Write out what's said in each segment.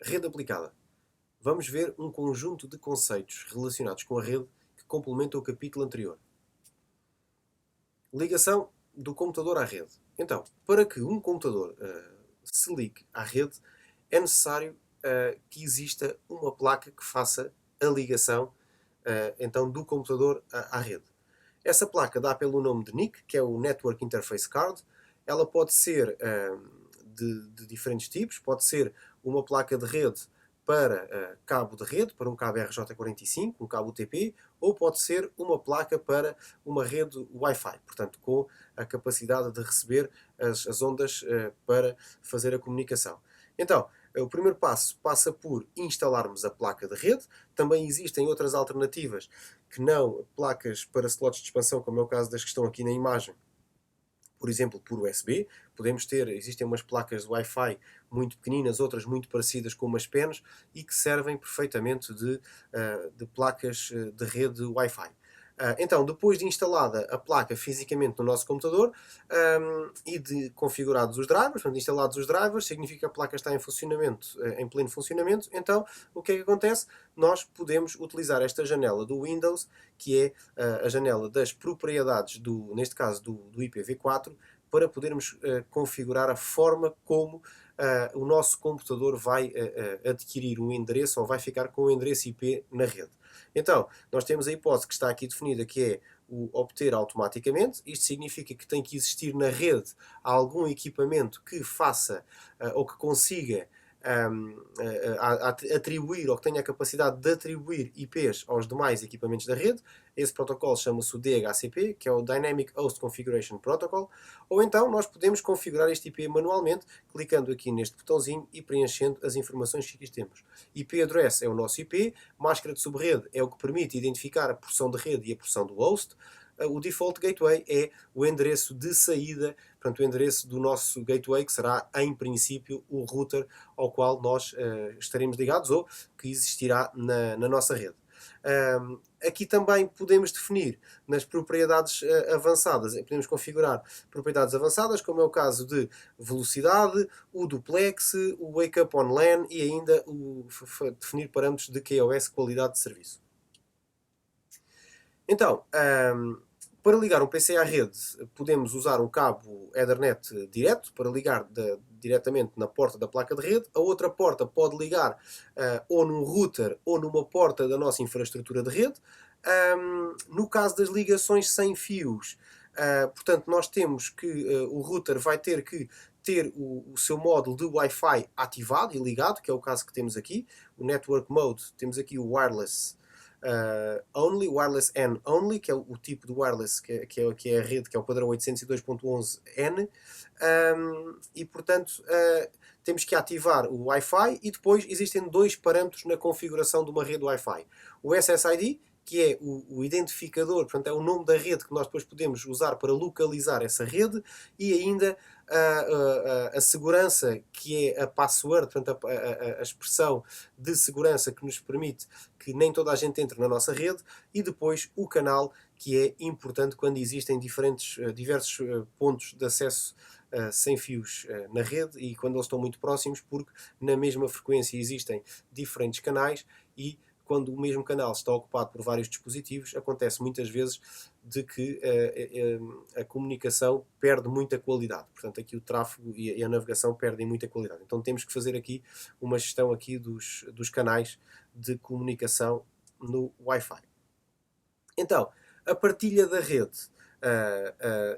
Rede aplicada. Vamos ver um conjunto de conceitos relacionados com a rede que complementam o capítulo anterior. Ligação do computador à rede. Então, para que um computador se ligue à rede, é necessário que exista uma placa que faça a ligação então do computador à rede. Essa placa dá pelo nome de NIC, que é o Network Interface Card. Ela pode ser de diferentes tipos. Pode ser uma placa de rede para cabo de rede, para um cabo RJ45, um cabo UTP, ou pode ser uma placa para uma rede Wi-Fi, portanto, com a capacidade de receber as ondas para fazer a comunicação. Então, o primeiro passo passa por instalarmos a placa de rede. Também existem outras alternativas que não placas para slots de expansão, como é o caso das que estão aqui na imagem, por exemplo, por USB. Existem umas placas de Wi-Fi muito pequeninas, outras muito parecidas com umas penas e que servem perfeitamente de placas de rede Wi-Fi. Então, depois de instalada a placa fisicamente no nosso computador e de configurados os drivers, portanto, instalados os drivers, significa que a placa está em funcionamento, em pleno funcionamento. Então, o que é que acontece? Nós podemos utilizar esta janela do Windows, que é a janela das propriedades, neste caso do IPv4, para podermos configurar a forma como o nosso computador vai adquirir um endereço ou vai ficar com o endereço IP na rede. Então, nós temos a hipótese que está aqui definida, que é o obter automaticamente. Isto significa que tem que existir na rede algum equipamento que faça ou que consiga atribuir ou que tenha a capacidade de atribuir IPs aos demais equipamentos da rede. Esse protocolo chama-se o DHCP, que é o Dynamic Host Configuration Protocol, ou então nós podemos configurar este IP manualmente, clicando aqui neste botãozinho e preenchendo as informações que aqui temos. IP address é o nosso IP, máscara de subrede é o que permite identificar a porção de rede e a porção do host. O default gateway é o endereço de saída, portanto, o endereço do nosso gateway, que será, em princípio, o router ao qual nós estaremos ligados ou que existirá na nossa rede. Aqui também podemos definir nas propriedades avançadas, podemos configurar propriedades avançadas, como é o caso de velocidade, o duplex, o wake up on LAN e ainda definir parâmetros de QoS, qualidade de serviço. Então, para ligar um PC à rede, podemos usar um cabo Ethernet direto para ligar diretamente na porta da placa de rede. A outra porta pode ligar ou num router ou numa porta da nossa infraestrutura de rede. No caso das ligações sem fios, portanto, nós temos que o router vai ter que ter o seu módulo de Wi-Fi ativado e ligado, que é o caso que temos aqui. O Network Mode, temos aqui o Wireless Only, Wireless N Only, que é o tipo de wireless que é a rede, que é o padrão 802.11n, e portanto temos que ativar o Wi-Fi e depois existem dois parâmetros na configuração de uma rede Wi-Fi. O SSID, que é o identificador, portanto é o nome da rede que nós depois podemos usar para localizar essa rede, e ainda a segurança, que é a password, portanto a expressão de segurança que nos permite que nem toda a gente entre na nossa rede, e depois o canal, que é importante quando existem diversos pontos de acesso sem fios na rede e quando eles estão muito próximos, porque na mesma frequência existem diferentes canais e quando o mesmo canal está ocupado por vários dispositivos, acontece muitas vezes de que a comunicação perde muita qualidade. Portanto, aqui o tráfego e a navegação perdem muita qualidade. Então temos que fazer aqui uma gestão aqui dos canais de comunicação no Wi-Fi. Então, a partilha da rede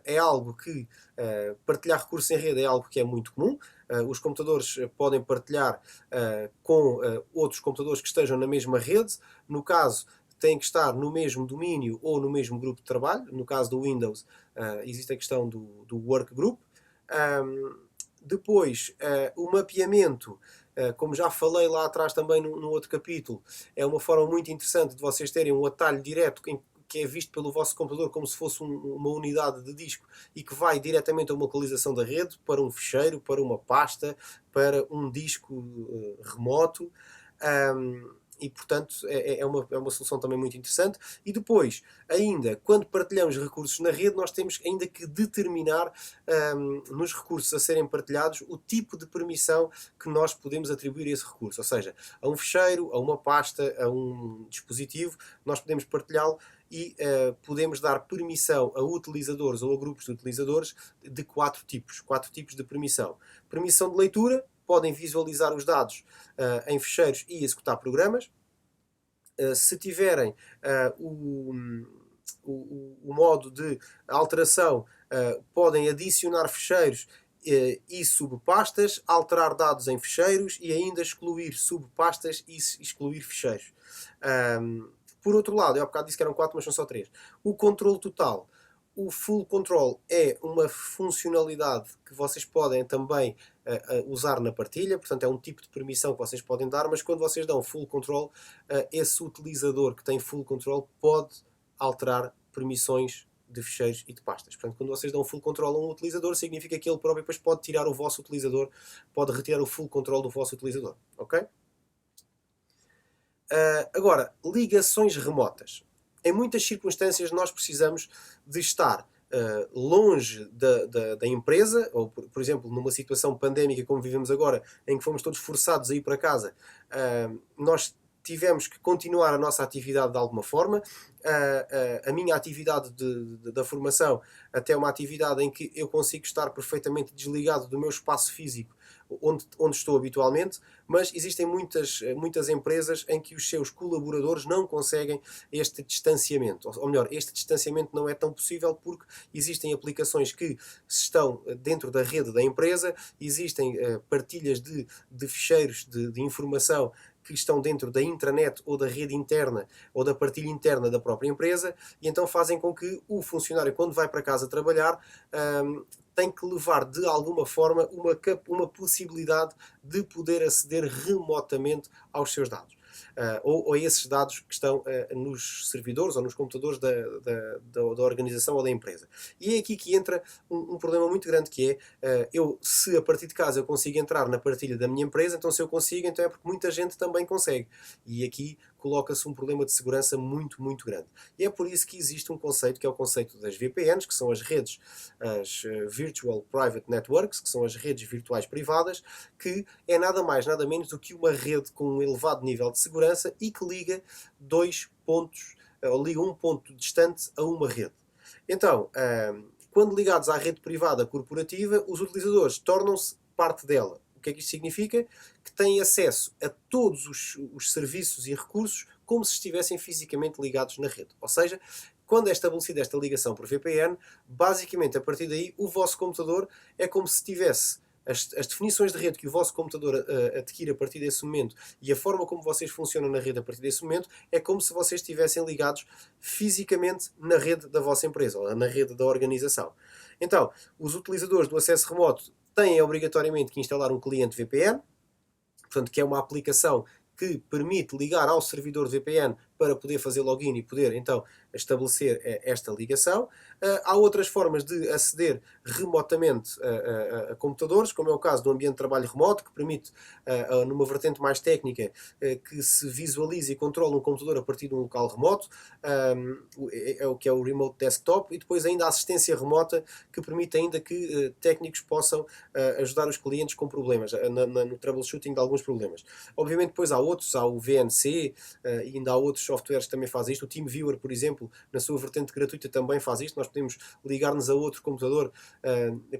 é algo que partilhar recursos em rede é algo que é muito comum. Os computadores podem partilhar com outros computadores que estejam na mesma rede. No caso, têm que estar no mesmo domínio ou no mesmo grupo de trabalho. No caso do Windows, existe a questão do workgroup. Depois, o mapeamento, como já falei lá atrás também no outro capítulo, é uma forma muito interessante de vocês terem um atalho direto que é visto pelo vosso computador como se fosse uma unidade de disco e que vai diretamente a uma localização da rede, para um ficheiro, para uma pasta, para um disco remoto. e portanto, é uma solução também muito interessante. E depois, ainda, quando partilhamos recursos na rede, nós temos ainda que determinar nos recursos a serem partilhados o tipo de permissão que nós podemos atribuir a esse recurso. Ou seja, a um fecheiro, a uma pasta, a um dispositivo, nós podemos partilhá-lo e podemos dar permissão a utilizadores ou a grupos de utilizadores de quatro tipos de permissão. Permissão de leitura, podem visualizar os dados em ficheiros e executar programas. Se tiverem o modo de alteração, podem adicionar ficheiros e subpastas, alterar dados em ficheiros e ainda excluir subpastas e excluir ficheiros. Por outro lado, eu há bocado disse que eram 4, mas são só 3. O controle total. O Full Control é uma funcionalidade que vocês podem também usar na partilha, portanto é um tipo de permissão que vocês podem dar, mas quando vocês dão Full Control, esse utilizador que tem Full Control pode alterar permissões de ficheiros e de pastas. Portanto, quando vocês dão Full Control a um utilizador, significa que ele próprio depois pode tirar o vosso utilizador, pode retirar o Full Control do vosso utilizador. Ok? Agora, ligações remotas. Em muitas circunstâncias nós precisamos de estar longe da empresa, ou por exemplo numa situação pandémica como vivemos agora, em que fomos todos forçados a ir para casa, nós tivemos que continuar a nossa atividade de alguma forma. A minha atividade da formação até é uma atividade em que eu consigo estar perfeitamente desligado do meu espaço físico onde estou habitualmente, mas existem muitas empresas em que os seus colaboradores não conseguem este distanciamento. Ou melhor, este distanciamento não é tão possível porque existem aplicações que estão dentro da rede da empresa, existem partilhas de ficheiros de informação que estão dentro da intranet ou da rede interna ou da partilha interna da própria empresa, e então fazem com que o funcionário, quando vai para casa trabalhar, tem que levar de alguma forma uma possibilidade de poder aceder remotamente aos seus dados. Ou a esses dados que estão nos servidores ou nos computadores da organização ou da empresa. E é aqui que entra um problema muito grande, que é, se a partir de casa eu consigo entrar na partilha da minha empresa, então se eu consigo, então é porque muita gente também consegue. E aqui coloca-se um problema de segurança muito, muito grande. E é por isso que existe um conceito, que é o conceito das VPNs, que são as redes, as Virtual Private Networks, que são as redes virtuais privadas, que é nada mais, nada menos do que uma rede com um elevado nível de segurança e que liga dois pontos, ou liga um ponto distante a uma rede. Então, quando ligados à rede privada corporativa, os utilizadores tornam-se parte dela. O que é que isto significa? Que têm acesso a todos os serviços e recursos como se estivessem fisicamente ligados na rede. Ou seja, quando é estabelecida esta ligação por VPN, basicamente a partir daí o vosso computador é como se tivesse as definições de rede que o vosso computador adquire a partir desse momento e a forma como vocês funcionam na rede a partir desse momento é como se vocês estivessem ligados fisicamente na rede da vossa empresa ou na rede da organização. Então, os utilizadores do acesso remoto têm obrigatoriamente que instalar um cliente VPN, portanto, que é uma aplicação que permite ligar ao servidor VPN para poder fazer login e poder então estabelecer esta ligação. Há outras formas de aceder remotamente a computadores, como é o caso do ambiente de trabalho remoto, que permite, numa vertente mais técnica, que se visualize e controle um computador a partir de um local remoto, é o que é o Remote Desktop, e depois ainda a assistência remota, que permite ainda que técnicos possam ajudar os clientes com problemas, no troubleshooting de alguns problemas. Obviamente depois há outros, há o VNC, e ainda há outros softwares que também fazem isto. O TeamViewer, por exemplo, na sua vertente gratuita também faz isto. Nós podemos ligar-nos a outro computador.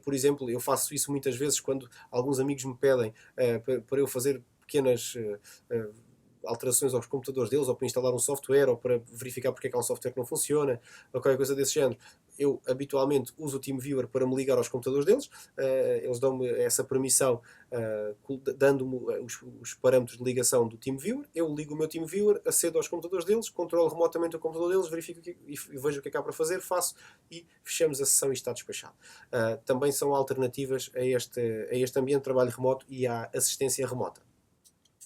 Por exemplo, eu faço isso muitas vezes quando alguns amigos me pedem para eu fazer pequenas alterações aos computadores deles, ou para instalar um software, ou para verificar porque é que há um software que não funciona, ou qualquer coisa desse género. Eu habitualmente uso o TeamViewer para me ligar aos computadores deles. Eles dão-me essa permissão, dando-me os parâmetros de ligação do TeamViewer. Eu ligo o meu TeamViewer, acedo aos computadores deles, controlo remotamente o computador deles, verifico e vejo o que é que há para fazer, faço e fechamos a sessão e está despachado. Também são alternativas a este ambiente de trabalho remoto e à assistência remota.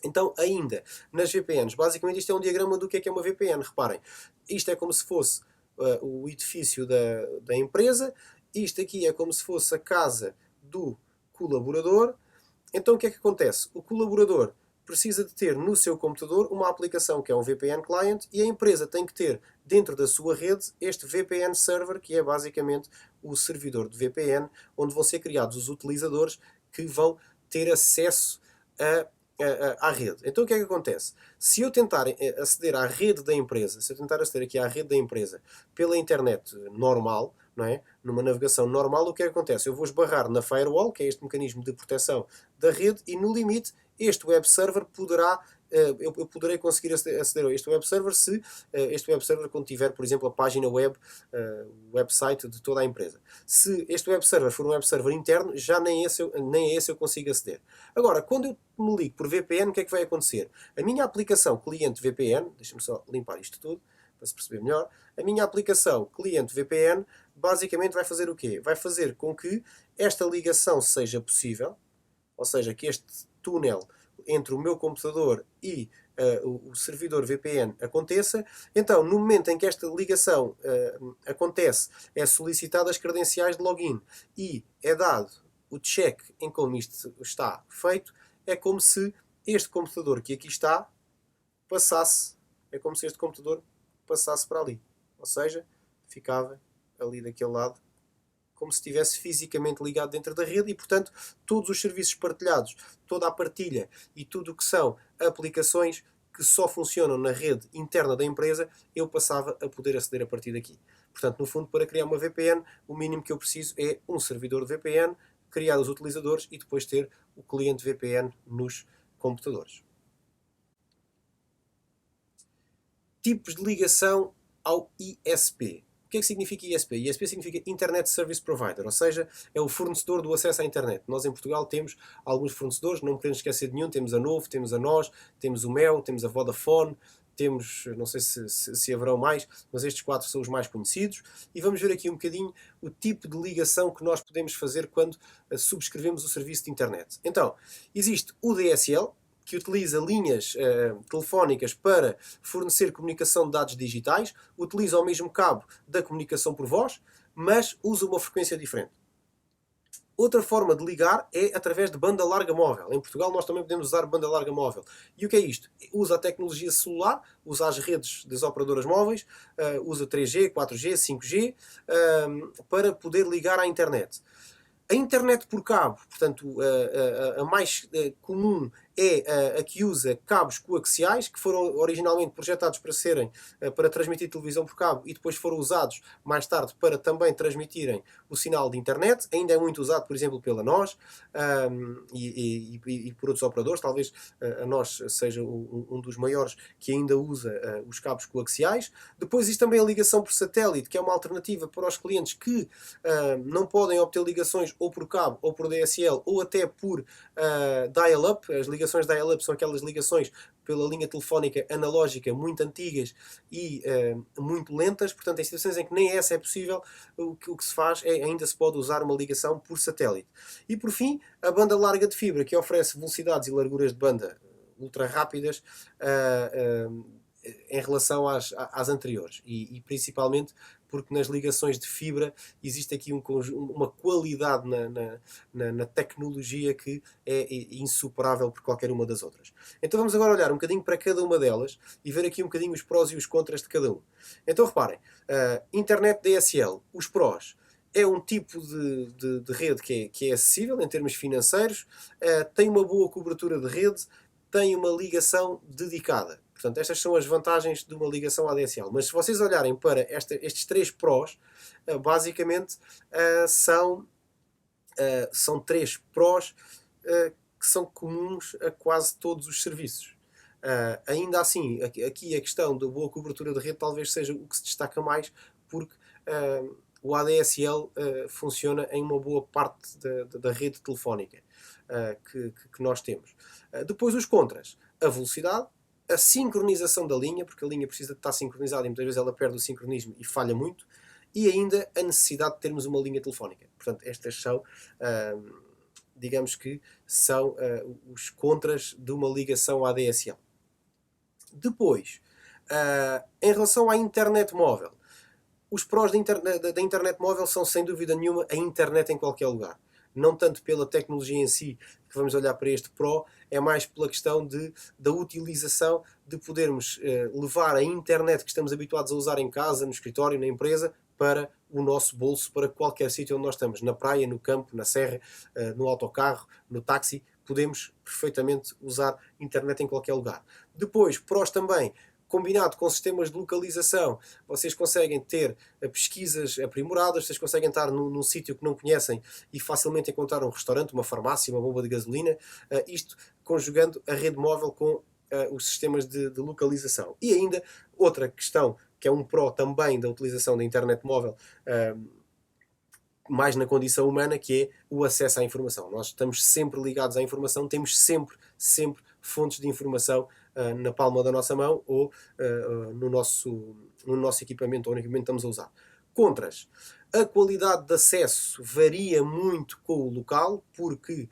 Então, ainda nas VPNs, basicamente isto é um diagrama do que é uma VPN. Reparem, isto é como se fosse o edifício da empresa, isto aqui é como se fosse a casa do colaborador. Então o que é que acontece? O colaborador precisa de ter no seu computador uma aplicação que é um VPN Client e a empresa tem que ter dentro da sua rede este VPN Server, que é basicamente o servidor de VPN, onde vão ser criados os utilizadores que vão ter acesso à rede. Então o que é que acontece? Se eu tentar aceder à rede da empresa, se eu tentar aceder aqui à rede da empresa pela internet normal, não é? Numa navegação normal, o que é que acontece? Eu vou esbarrar na firewall, que é este mecanismo de proteção da rede, e no limite este web server poderá eu poderei conseguir aceder a este web server se este web server contiver, por exemplo, a página web, o website de toda a empresa. Se este web server for um web server interno, já nem a esse eu consigo aceder. Agora, quando eu me ligo por VPN, o que é que vai acontecer? A minha aplicação cliente VPN, deixa-me só limpar isto tudo, para se perceber melhor, a minha aplicação cliente VPN basicamente vai fazer o quê? Vai fazer com que esta ligação seja possível, ou seja, que este túnel entre o meu computador e o servidor VPN aconteça. Então, no momento em que esta ligação acontece, é solicitado as credenciais de login e é dado o check em como isto está feito, é como se este computador que aqui está passasse, é como se este computador passasse para ali. Ou seja, ficava ali daquele lado como se estivesse fisicamente ligado dentro da rede e, portanto, todos os serviços partilhados, toda a partilha e tudo o que são aplicações que só funcionam na rede interna da empresa, eu passava a poder aceder a partir daqui. Portanto, no fundo, para criar uma VPN, o mínimo que eu preciso é um servidor de VPN, criar os utilizadores e depois ter o cliente VPN nos computadores. Tipos de ligação ao ISP. O que é que significa ISP? ISP significa Internet Service Provider, ou seja, é o fornecedor do acesso à internet. Nós em Portugal temos alguns fornecedores, não podemos esquecer de nenhum, temos a Novo, temos a Nós, temos o Mel, temos a Vodafone, temos, não sei se haverão mais, mas estes 4 são os mais conhecidos. E vamos ver aqui um bocadinho o tipo de ligação que nós podemos fazer quando subscrevemos o serviço de internet. Então, existe o DSL, que utiliza linhas telefónicas para fornecer comunicação de dados digitais, utiliza o mesmo cabo da comunicação por voz, mas usa uma frequência diferente. Outra forma de ligar é através de banda larga móvel. Em Portugal nós também podemos usar banda larga móvel. E o que é isto? Usa a tecnologia celular, usa as redes das operadoras móveis, usa 3G, 4G, 5G, para poder ligar à internet. A internet por cabo, portanto, a mais comum é a que usa cabos coaxiais, que foram originalmente projetados para serem para transmitir televisão por cabo e depois foram usados mais tarde para também transmitirem o sinal de internet. Ainda é muito usado, por exemplo, pela NOS e por outros operadores. Talvez a NOS seja um dos maiores que ainda usa os cabos coaxiais. Depois existe também a ligação por satélite, que é uma alternativa para os clientes que não podem obter ligações ou por cabo, ou por DSL, ou até por dial-up. As ligações dial-up são aquelas ligações pela linha telefónica analógica muito antigas e muito lentas. Portanto, em situações em que nem essa é possível, o que se faz é ainda se pode usar uma ligação por satélite. E por fim, a banda larga de fibra, que oferece velocidades e larguras de banda ultra rápidas em relação às anteriores e principalmente porque nas ligações de fibra existe aqui uma qualidade na tecnologia que é insuperável por qualquer uma das outras. Então vamos agora olhar um bocadinho para cada uma delas e ver aqui um bocadinho os prós e os contras de cada um. Então reparem, internet DSL, os prós. É um tipo de rede que é acessível em termos financeiros, tem uma boa cobertura de rede, tem uma ligação dedicada. Portanto, estas são as vantagens de uma ligação ADSL. Mas se vocês olharem para estes 3 prós, basicamente são 3 prós que são comuns a quase todos os serviços. Ainda assim, aqui a questão da boa cobertura de rede talvez seja o que se destaca mais, porque o ADSL funciona em uma boa parte da rede telefónica que nós temos. Depois os contras. A velocidade, a sincronização da linha, porque a linha precisa de estar sincronizada e muitas vezes ela perde o sincronismo e falha muito, e ainda a necessidade de termos uma linha telefónica. Portanto, estas são, digamos que, são os contras de uma ligação ADSL. Depois, em relação à internet móvel, os prós da internet móvel são, sem dúvida nenhuma, a internet em qualquer lugar. não tanto pela tecnologia em si, que vamos olhar para este Pro, é mais pela questão da utilização, de podermos levar a internet que estamos habituados a usar em casa, no escritório, na empresa, para o nosso bolso, para qualquer sítio onde nós estamos, na praia, no campo, na serra, no autocarro, no táxi, podemos perfeitamente usar internet em qualquer lugar. Depois, prós também, combinado com sistemas de localização, vocês conseguem ter pesquisas aprimoradas, vocês conseguem estar num sítio que não conhecem e facilmente encontrar um restaurante, uma farmácia, uma bomba de gasolina, isto conjugando a rede móvel com os sistemas de localização. E ainda outra questão, que é um pró também da utilização da internet móvel, mais na condição humana, que é o acesso à informação. Nós estamos sempre ligados à informação, temos sempre fontes de informação na palma da nossa mão ou no nosso equipamento ou no equipamento que estamos a usar. Contras. A qualidade de acesso varia muito com o local, porque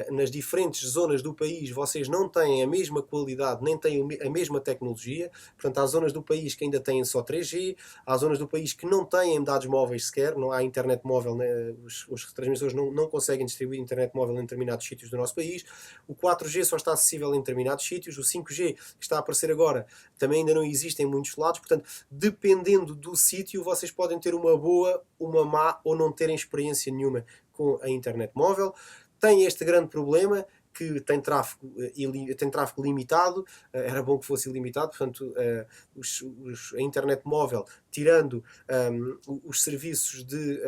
nas diferentes zonas do país vocês não têm a mesma qualidade, nem têm a mesma tecnologia. Portanto, há zonas do país que ainda têm só 3G, há zonas do país que não têm dados móveis sequer, não há internet móvel, né? Os transmissores não conseguem distribuir internet móvel em determinados sítios do nosso país. O 4G só está acessível em determinados sítios, o 5G, que está a aparecer agora, também ainda não existe em muitos lados. Portanto, dependendo do sítio, vocês podem ter uma boa, uma má ou não terem experiência nenhuma com a internet móvel. Tem este grande problema que tem tráfego limitado, era bom que fosse ilimitado, portanto a internet móvel, tirando os serviços de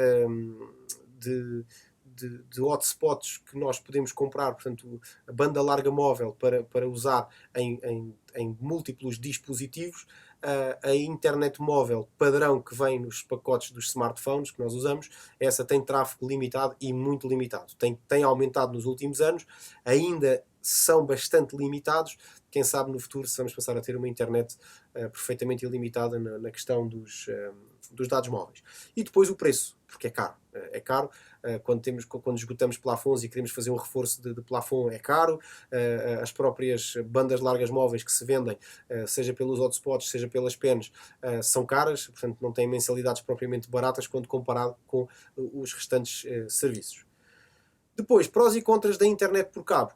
hotspots que nós podemos comprar, portanto a banda larga móvel para usar em múltiplos dispositivos, a internet móvel padrão que vem nos pacotes dos smartphones que nós usamos, essa tem tráfego limitado e muito limitado. Tem aumentado nos últimos anos, ainda são bastante limitados. Quem sabe no futuro se vamos passar a ter uma internet perfeitamente ilimitada na questão dos dados móveis. E depois o preço, porque é caro. É caro. Quando esgotamos plafons e queremos fazer um reforço de plafond, é caro. As próprias bandas largas móveis que se vendem, seja pelos hotspots, seja pelas penas, são caras, portanto não têm mensalidades propriamente baratas quando comparado com os restantes serviços. Depois, prós e contras da internet por cabo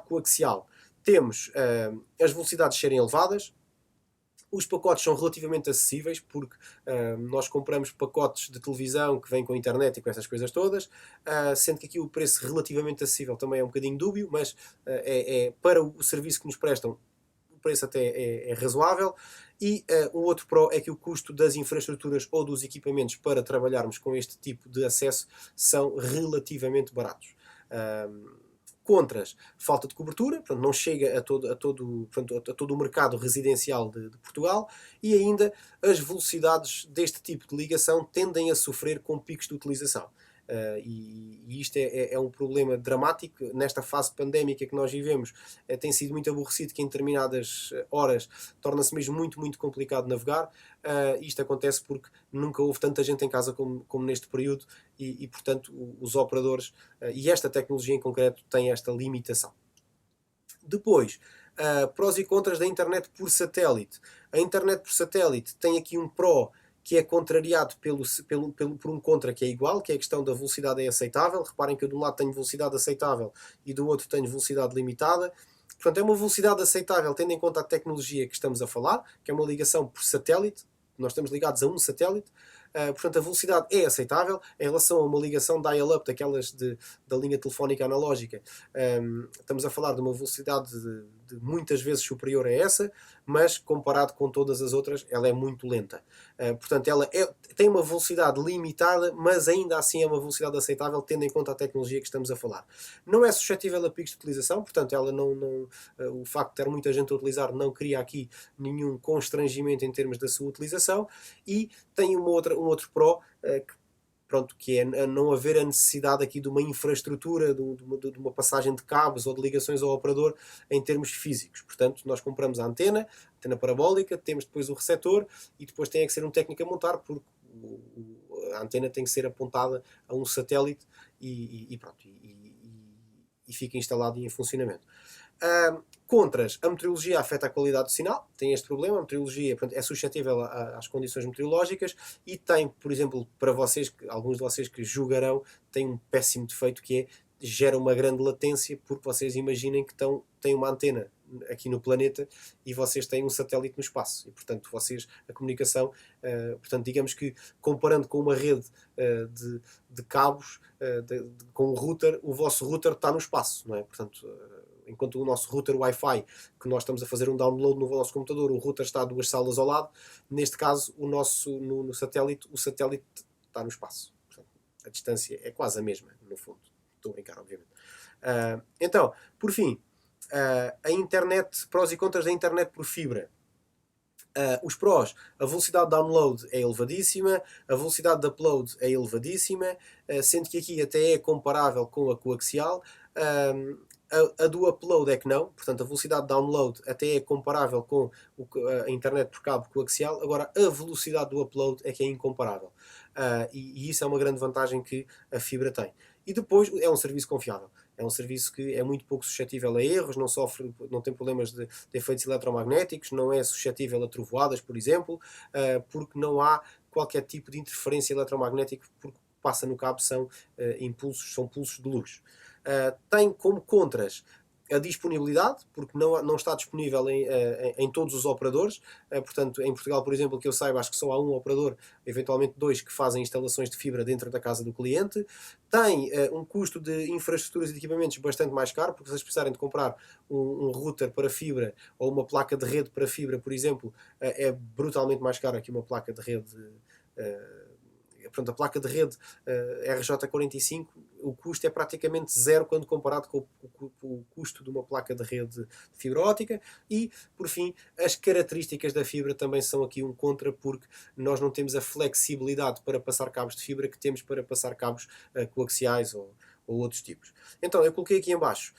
coaxial. Temos as velocidades serem elevadas. Os pacotes são relativamente acessíveis, porque nós compramos pacotes de televisão que vêm com internet e com essas coisas todas, sendo que aqui o preço relativamente acessível também é um bocadinho dúbio, mas para o serviço que nos prestam, o preço até é razoável. E o outro pró é que o custo das infraestruturas ou dos equipamentos para trabalharmos com este tipo de acesso são relativamente baratos. Contras, falta de cobertura, portanto não chega a todo o mercado residencial de Portugal, e ainda as velocidades deste tipo de ligação tendem a sofrer com picos de utilização. E isto é um problema dramático nesta fase pandémica que nós vivemos. Tem sido muito aborrecido que em determinadas horas torna-se mesmo muito complicado navegar. Isto acontece porque nunca houve tanta gente em casa como neste período e portanto os operadores e esta tecnologia em concreto tem esta limitação. Depois, prós e contras da internet por satélite. A internet por satélite tem aqui um pró que é contrariado por um contra que é igual, que é a questão da velocidade é aceitável. Reparem que eu de um lado tenho velocidade aceitável e do outro tenho velocidade limitada. Portanto, é uma velocidade aceitável tendo em conta a tecnologia que estamos a falar, que é uma ligação por satélite. Nós estamos ligados a um satélite. Portanto, a velocidade é aceitável em relação a uma ligação dial-up daquelas da linha telefónica analógica. Estamos a falar de uma velocidade de muitas vezes superior a essa, mas comparado com todas as outras, ela é muito lenta. Portanto, ela tem uma velocidade limitada, mas ainda assim é uma velocidade aceitável, tendo em conta a tecnologia que estamos a falar. Não é suscetível a picos de utilização, portanto, ela o facto de ter muita gente a utilizar não cria aqui nenhum constrangimento em termos da sua utilização, e tem um outro pró, que é não haver a necessidade aqui de uma infraestrutura, de uma passagem de cabos ou de ligações ao operador em termos físicos. Portanto, nós compramos a antena parabólica, temos depois o receptor e depois tem que ser um técnico a montar, porque a antena tem que ser apontada a um satélite e fica instalado e em funcionamento. Contras, a meteorologia afeta a qualidade do sinal, tem este problema, a meteorologia, portanto, é suscetível às condições meteorológicas e tem, por exemplo, para vocês, alguns de vocês que julgarão, tem um péssimo defeito que é, gera uma grande latência, porque vocês imaginem que têm uma antena aqui no planeta e vocês têm um satélite no espaço e, portanto, a comunicação, portanto, digamos que comparando com uma rede de cabos, com um router, o vosso router está no espaço, não é? Portanto, enquanto o nosso router Wi-Fi, que nós estamos a fazer um download no nosso computador, o router está a 2 salas ao lado, neste caso, no satélite, o satélite está no espaço. Portanto, a distância é quase a mesma, no fundo. Estou a brincar, obviamente. Então, por fim, a internet, prós e contras da internet por fibra. Os prós, a velocidade de download é elevadíssima, a velocidade de upload é elevadíssima, sendo que aqui até é comparável com a coaxial. A do upload é que não, portanto a velocidade de download até é comparável com a internet por cabo coaxial, agora a velocidade do upload é que é incomparável. E isso é uma grande vantagem que a fibra tem. E depois é um serviço confiável. É um serviço que é muito pouco suscetível a erros, não tem problemas de efeitos eletromagnéticos, não é suscetível a trovoadas, por exemplo, porque não há qualquer tipo de interferência eletromagnética, porque o que passa no cabo são pulsos de luz. Tem como contras a disponibilidade, porque não está disponível em todos os operadores. Portanto, em Portugal, por exemplo, que eu saiba, acho que só há um operador, eventualmente 2, que fazem instalações de fibra dentro da casa do cliente. Tem um custo de infraestruturas e de equipamentos bastante mais caro, porque se vocês precisarem de comprar um router para fibra ou uma placa de rede para fibra, por exemplo, é brutalmente mais cara que uma placa de rede. Portanto, a placa de rede RJ45, o custo é praticamente zero quando comparado com o custo de uma placa de rede de fibra óptica. E, por fim, as características da fibra também são aqui um contra, porque nós não temos a flexibilidade para passar cabos de fibra que temos para passar cabos coaxiais ou outros tipos. Então, eu coloquei aqui em baixo,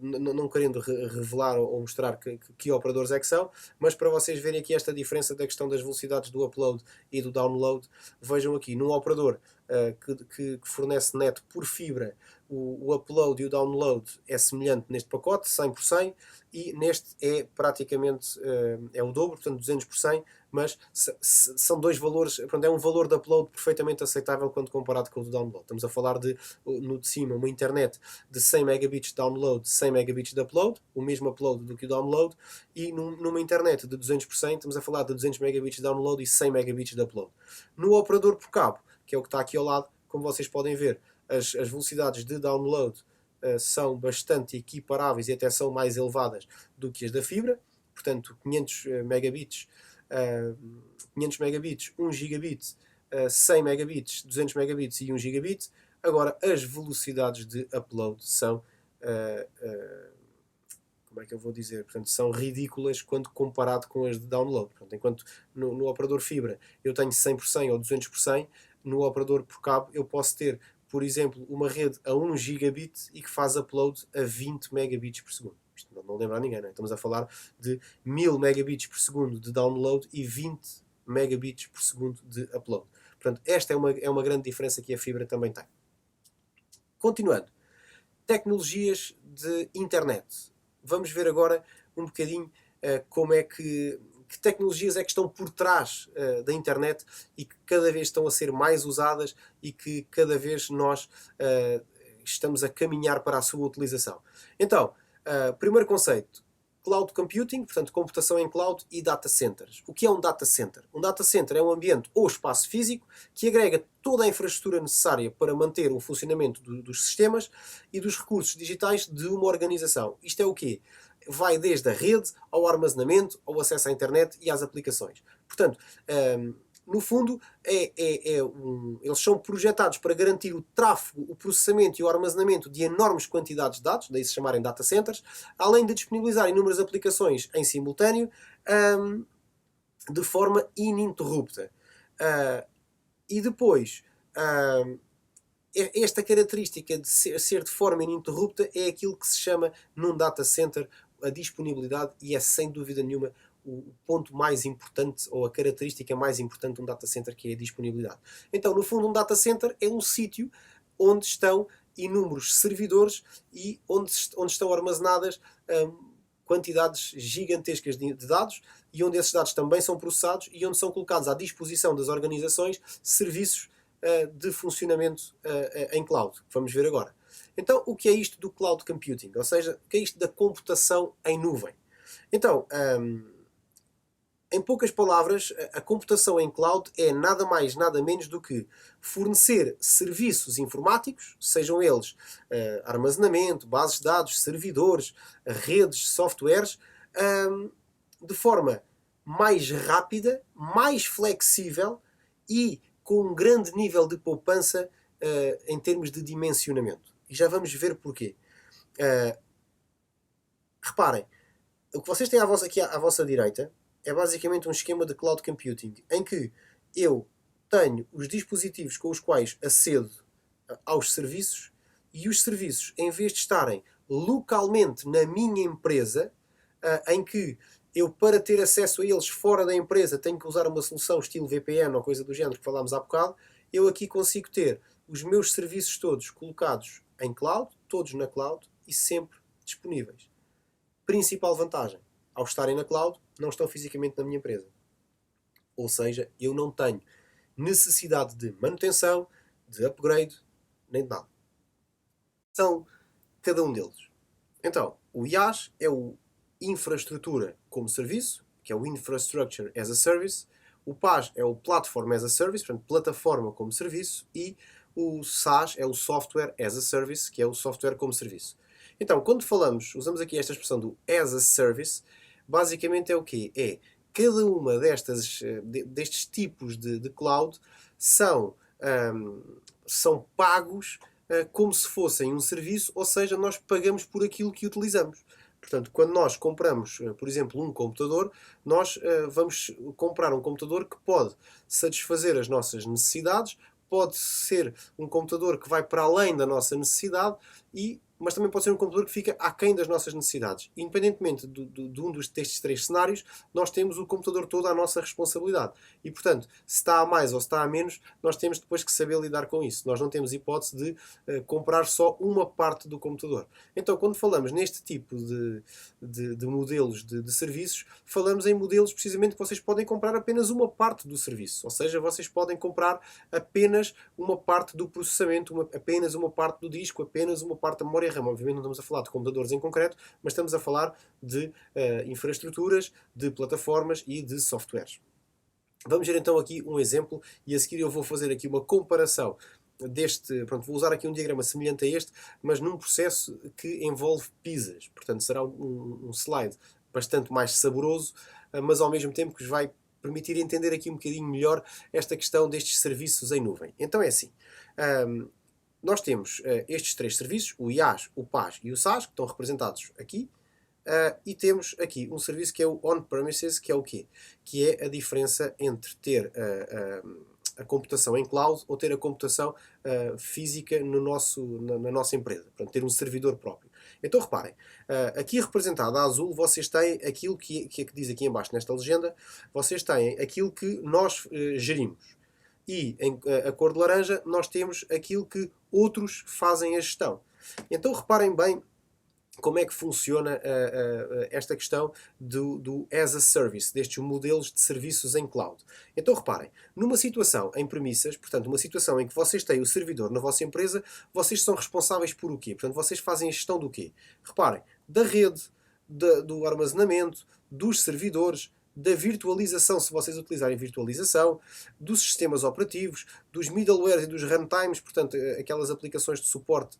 não querendo revelar ou mostrar que operadores é que são, mas para vocês verem aqui esta diferença da questão das velocidades do upload e do download, vejam aqui, num operador que fornece net por fibra, o upload e o download é semelhante neste pacote, 100 por 100, e neste é praticamente é o dobro, portanto 200 por 100, mas são dois valores, portanto, é um valor de upload perfeitamente aceitável quando comparado com o do download. Estamos a falar no de cima, uma internet de 100 megabits de download, 100 megabits de upload, o mesmo upload do que o download, e numa internet de 200 por 100, estamos a falar de 200 megabits de download e 100 megabits de upload. No operador por cabo, que é o que está aqui ao lado, como vocês podem ver, as velocidades de download são bastante equiparáveis e até são mais elevadas do que as da fibra, portanto 500 megabits, 1 gigabit, 100 megabits, 200 megabits e 1 gigabit. Agora, as velocidades de upload são, como é que eu vou dizer? Portanto, são ridículas quando comparado com as de download. Portanto, enquanto no operador fibra eu tenho 100 por 100 ou 200 por 100, no operador por cabo eu posso ter, por exemplo, uma rede a 1 gigabit e que faz upload a 20 megabits por segundo. Isto não lembra a ninguém, não é? Estamos a falar de 1000 megabits por segundo de download e 20 megabits por segundo de upload. Portanto, esta é uma grande diferença que a fibra também tem. Continuando. Tecnologias de internet. Vamos ver agora um bocadinho como é que tecnologias é que estão por trás da internet e que cada vez estão a ser mais usadas e que cada vez nós estamos a caminhar para a sua utilização. Então, primeiro conceito, cloud computing, portanto computação em cloud e data centers. O que é um data center? Um data center é um ambiente ou espaço físico que agrega toda a infraestrutura necessária para manter o funcionamento dos sistemas e dos recursos digitais de uma organização. Isto é o quê? Vai desde a rede ao armazenamento, ao acesso à internet e às aplicações. Portanto, no fundo, eles são projetados para garantir o tráfego, o processamento e o armazenamento de enormes quantidades de dados, daí se chamarem data centers, além de disponibilizar inúmeras aplicações em simultâneo, de forma ininterrupta. E depois, esta característica de ser de forma ininterrupta é aquilo que se chama, num data center, a disponibilidade, e é sem dúvida nenhuma o ponto mais importante, ou a característica mais importante de um data center, que é a disponibilidade. Então, no fundo, um data center é um sítio onde estão inúmeros servidores e onde estão armazenadas quantidades gigantescas de dados e onde esses dados também são processados e onde são colocados à disposição das organizações serviços de funcionamento em cloud, que vamos ver agora. Então, o que é isto do cloud computing? Ou seja, o que é isto da computação em nuvem? Então, em poucas palavras, a computação em cloud é nada mais, nada menos do que fornecer serviços informáticos, sejam eles armazenamento, bases de dados, servidores, redes, softwares, de forma mais rápida, mais flexível e com um grande nível de poupança em termos de dimensionamento. E já vamos ver porquê. Reparem, o que vocês têm aqui à vossa direita é basicamente um esquema de cloud computing, em que eu tenho os dispositivos com os quais acedo aos serviços e os serviços, em vez de estarem localmente na minha empresa, em que eu, para ter acesso a eles fora da empresa, tenho que usar uma solução estilo VPN ou coisa do género que falámos há bocado, eu aqui consigo ter os meus serviços todos colocados em cloud, todos na cloud e sempre disponíveis. Principal vantagem, ao estarem na cloud, não estão fisicamente na minha empresa. Ou seja, eu não tenho necessidade de manutenção, de upgrade, nem de nada. São cada um deles. Então, o IaaS é o Infraestrutura como Serviço, que é o Infrastructure as a Service. O PaaS é o Platform as a Service, portanto, Plataforma como Serviço. E o SaaS é o Software as a Service, que é o Software como Serviço. Então, quando usamos aqui esta expressão do as a Service, basicamente é o quê? É cada uma destes tipos de cloud são pagos como se fossem um serviço, ou seja, nós pagamos por aquilo que utilizamos. Portanto, quando nós compramos, por exemplo, um computador, nós vamos comprar um computador que pode satisfazer as nossas necessidades, pode ser um computador que vai para além da nossa necessidade, mas também pode ser um computador que fica aquém das nossas necessidades. Independentemente de um destes três cenários, nós temos o computador todo à nossa responsabilidade. E, portanto, se está a mais ou se está a menos, nós temos depois que saber lidar com isso. Nós não temos hipótese de comprar só uma parte do computador. Então, quando falamos neste tipo de modelos de serviços, falamos em modelos precisamente que vocês podem comprar apenas uma parte do serviço. Ou seja, vocês podem comprar apenas uma parte do processamento, apenas uma parte do disco, apenas uma parte da memória RAM. Obviamente não estamos a falar de computadores em concreto, mas estamos a falar de infraestruturas, de plataformas e de softwares. Vamos ver então aqui um exemplo e a seguir eu vou fazer aqui uma comparação vou usar aqui um diagrama semelhante a este, mas num processo que envolve pizzas. Portanto, será um slide bastante mais saboroso, mas ao mesmo tempo que vos vai permitir entender aqui um bocadinho melhor esta questão destes serviços em nuvem. Então é assim. Nós temos estes três serviços, o IaaS, o PaaS e o SaaS, que estão representados aqui, e temos aqui um serviço que é o on-premises, que é o quê? Que é a diferença entre ter a computação em cloud ou ter a computação física na nossa empresa, portanto, ter um servidor próprio. Então reparem, aqui representado a azul, vocês têm aquilo que diz aqui em baixo nesta legenda, vocês têm aquilo que nós gerimos. E a cor de laranja nós temos aquilo que outros fazem a gestão. Então reparem bem como é que funciona esta questão do as a service, destes modelos de serviços em cloud. Então reparem, numa situação em premissas, portanto uma situação em que vocês têm o servidor na vossa empresa, vocês são responsáveis por o quê? Portanto vocês fazem a gestão do quê? Reparem, da rede, do armazenamento, dos servidores, da virtualização, se vocês utilizarem virtualização, dos sistemas operativos, dos middlewares e dos runtimes, portanto, aquelas aplicações de suporte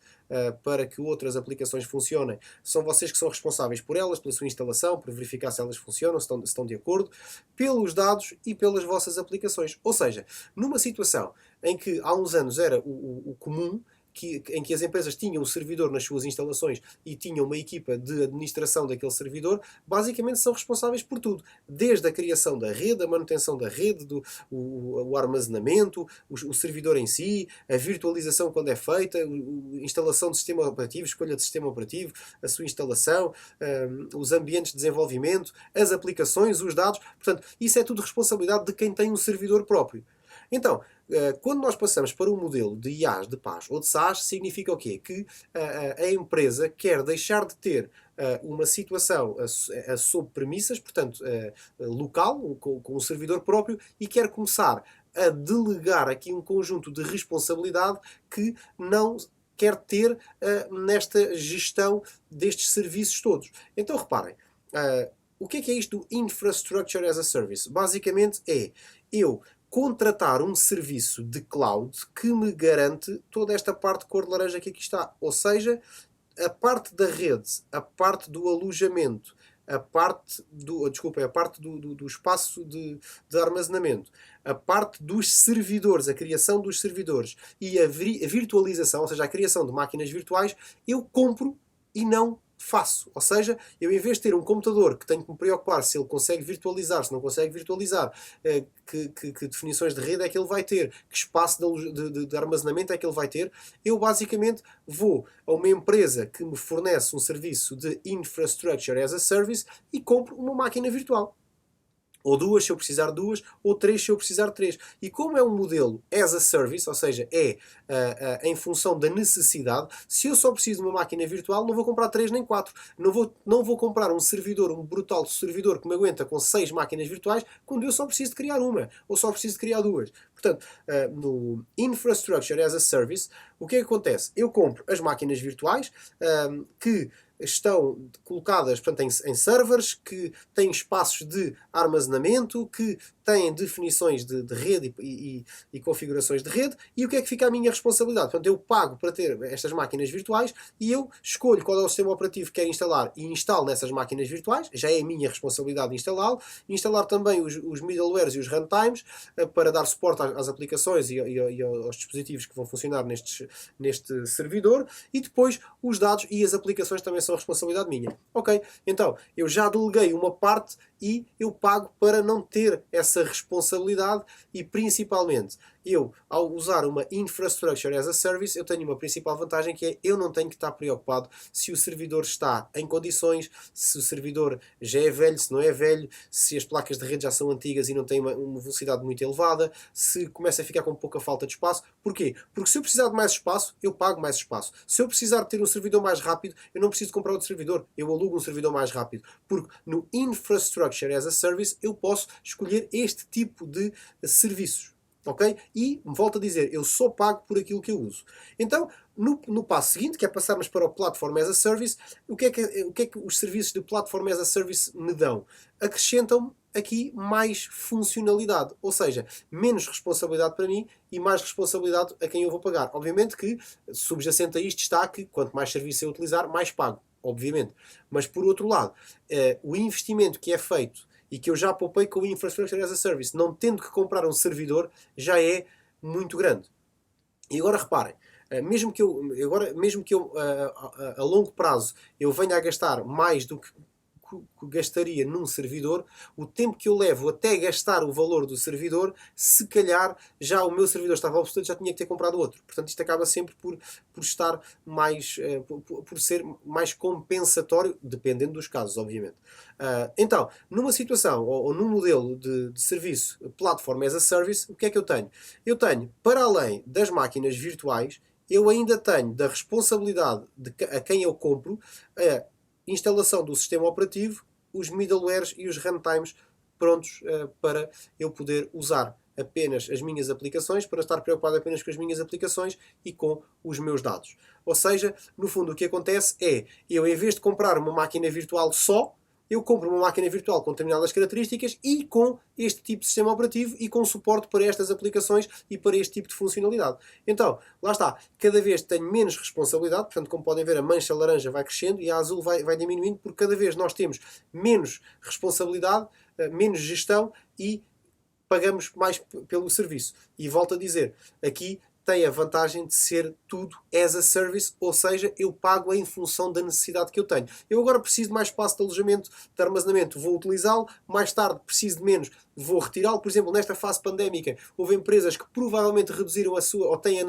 para que outras aplicações funcionem, são vocês que são responsáveis por elas, pela sua instalação, por verificar se elas funcionam, se estão de acordo, pelos dados e pelas vossas aplicações. Ou seja, numa situação em que há uns anos era o comum, em que as empresas tinham um servidor nas suas instalações e tinham uma equipa de administração daquele servidor, basicamente são responsáveis por tudo. Desde a criação da rede, a manutenção da rede, o armazenamento, o servidor em si, a virtualização quando é feita, a instalação de sistema operativo, escolha de sistema operativo, a sua instalação, os ambientes de desenvolvimento, as aplicações, os dados. Portanto, isso é tudo responsabilidade de quem tem um servidor próprio. Então, quando nós passamos para o modelo de IaaS, de PaaS ou de SaaS, significa o quê? Que a empresa quer deixar de ter uma situação sob premissas, portanto, local, com um servidor próprio, e quer começar a delegar aqui um conjunto de responsabilidade que não quer ter nesta gestão destes serviços todos. Então, reparem, o que é isto do Infrastructure as a Service? Basicamente é eu contratar um serviço de cloud que me garante toda esta parte cor de laranja que aqui está. Ou seja, a parte da rede, a parte do alojamento, a parte do espaço de armazenamento, a parte dos servidores, a criação dos servidores e a virtualização, ou seja, a criação de máquinas virtuais, eu compro e não faço. Ou seja, eu em vez de ter um computador que tenho que me preocupar se ele consegue virtualizar, se não consegue virtualizar, que definições de rede é que ele vai ter, que espaço de armazenamento é que ele vai ter, eu basicamente vou a uma empresa que me fornece um serviço de Infrastructure as a Service e compro uma máquina virtual. Ou duas, se eu precisar de duas, ou três, se eu precisar de três. E como é um modelo as a service, ou seja, é em função da necessidade, se eu só preciso de uma máquina virtual, não vou comprar três nem quatro. Não vou comprar um servidor, um brutal servidor que me aguenta com 6 máquinas virtuais, quando eu só preciso de criar uma, ou só preciso de criar duas. Portanto, no Infrastructure as a Service, o que é que acontece? Eu compro as máquinas virtuais que estão colocadas, portanto, em servers, que têm espaços de armazenamento, que têm definições de rede e configurações de rede, e o que é que fica a minha responsabilidade? Portanto, eu pago para ter estas máquinas virtuais e eu escolho qual é o sistema operativo que quero instalar e instalo nessas máquinas virtuais, já é a minha responsabilidade instalá-lo, instalar também os middlewares e os runtimes para dar suporte às aplicações e aos dispositivos que vão funcionar neste servidor, e depois os dados e as aplicações também são responsabilidade minha. Ok, então eu já deleguei uma parte e eu pago para não ter essa responsabilidade e principalmente eu, ao usar uma Infrastructure as a Service, eu tenho uma principal vantagem que é eu não tenho que estar preocupado se o servidor está em condições, se o servidor já é velho, se não é velho, se as placas de rede já são antigas e não têm uma velocidade muito elevada, se começa a ficar com pouca falta de espaço. Porquê? Porque se eu precisar de mais espaço, eu pago mais espaço. Se eu precisar de ter um servidor mais rápido, eu não preciso comprar outro servidor, eu alugo um servidor mais rápido. Porque no Infrastructure as a Service eu posso escolher este tipo de serviços. Ok? E, volto a dizer, eu só pago por aquilo que eu uso. Então, no passo seguinte, que é passarmos para o Platform as a Service, o que é que os serviços de Platform as a Service me dão? Acrescentam-me aqui mais funcionalidade, ou seja, menos responsabilidade para mim e mais responsabilidade a quem eu vou pagar. Obviamente que, subjacente a isto está que, quanto mais serviço eu utilizar, mais pago, obviamente. Mas, por outro lado, o investimento que é feito e que eu já poupei com o Infrastructure as a Service, não tendo que comprar um servidor, já é muito grande. E agora reparem, mesmo que eu a longo prazo eu venha a gastar mais do que gastaria num servidor, o tempo que eu levo até gastar o valor do servidor, se calhar já o meu servidor estava obsoleto, já tinha que ter comprado outro. Portanto, isto acaba sempre por estar mais, por ser mais compensatório, dependendo dos casos, obviamente. Então, numa situação ou num modelo de serviço Platform as a Service, o que é que eu tenho? Eu tenho, para além das máquinas virtuais, eu ainda tenho da responsabilidade a quem eu compro a instalação do sistema operativo, os middlewares e os runtimes prontos para eu poder usar apenas as minhas aplicações, para estar preocupado apenas com as minhas aplicações e com os meus dados. Ou seja, no fundo o que acontece é, eu em vez de comprar uma máquina virtual só, eu compro uma máquina virtual com determinadas características e com este tipo de sistema operativo e com suporte para estas aplicações e para este tipo de funcionalidade. Então, lá está, cada vez tenho menos responsabilidade, portanto, como podem ver, a mancha laranja vai crescendo e a azul vai diminuindo, porque cada vez nós temos menos responsabilidade, menos gestão e pagamos mais pelo serviço. E volto a dizer, aqui tem a vantagem de ser tudo as a service, ou seja, eu pago em função da necessidade que eu tenho. Eu agora preciso de mais espaço de alojamento, de armazenamento, vou utilizá-lo, mais tarde preciso de menos, vou retirá-lo. Por exemplo, nesta fase pandémica, houve empresas que provavelmente reduziram a sua, ou têm,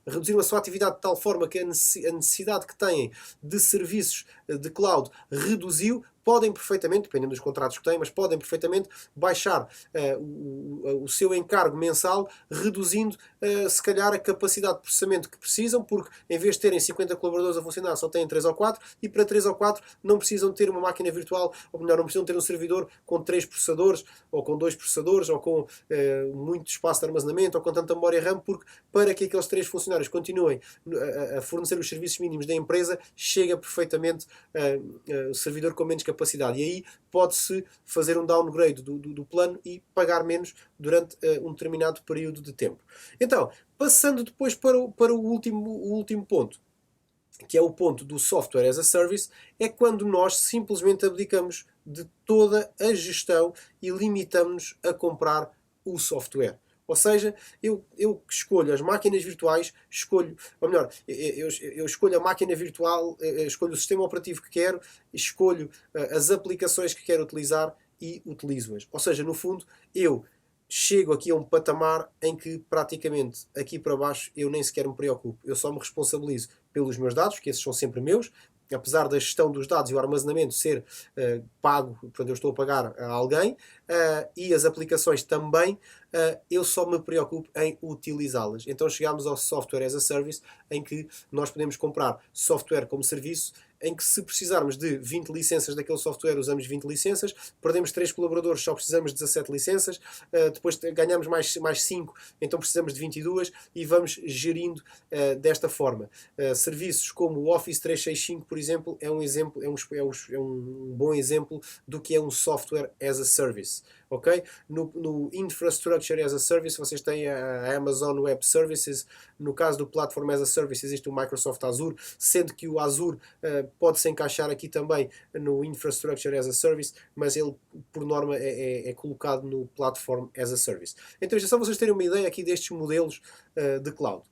reduziram a sua atividade de tal forma que a necessidade que têm de serviços de cloud reduziu. Podem perfeitamente, dependendo dos contratos que têm, mas podem perfeitamente baixar o seu encargo mensal, reduzindo se calhar a capacidade de processamento que precisam, porque em vez de terem 50 colaboradores a funcionar, só têm 3 ou 4, e para 3 ou 4 não precisam ter uma máquina virtual, ou melhor, não precisam ter um servidor com 3 processadores, ou com 2 processadores, ou com muito espaço de armazenamento, ou com tanta memória RAM, porque para que aqueles 3 funcionários continuem a fornecer os serviços mínimos da empresa, chega perfeitamente o servidor com menos capacidade. E aí pode-se fazer um downgrade do plano e pagar menos durante um determinado período de tempo. Então, passando depois para o último ponto, que é o ponto do software as a service, é quando nós simplesmente abdicamos de toda a gestão e limitamos-nos a comprar o software. Ou seja, eu escolho as máquinas virtuais, ou melhor, eu escolho a máquina virtual, escolho o sistema operativo que quero, escolho as aplicações que quero utilizar e utilizo-as. Ou seja, no fundo, eu chego aqui a um patamar em que praticamente aqui para baixo eu nem sequer me preocupo. Eu só me responsabilizo pelos meus dados, que esses são sempre meus, apesar da gestão dos dados e o armazenamento ser pago, portanto eu estou a pagar a alguém, e as aplicações também, eu só me preocupo em utilizá-las. Então chegamos ao software as a service, em que nós podemos comprar software como serviço, em que se precisarmos de 20 licenças daquele software, usamos 20 licenças, perdemos 3 colaboradores, só precisamos de 17 licenças, depois ganhamos mais 5, então precisamos de 22 e vamos gerindo desta forma. Serviços como o Office 365, por exemplo, é um bom exemplo do que é um software as a service. Okay? No Infrastructure as a Service vocês têm a Amazon Web Services. No caso do Platform as a Service existe o Microsoft Azure, sendo que o Azure pode-se encaixar aqui também no Infrastructure as a Service, mas ele por norma é colocado no Platform as a Service. Então isto é só vocês terem uma ideia aqui destes modelos de cloud.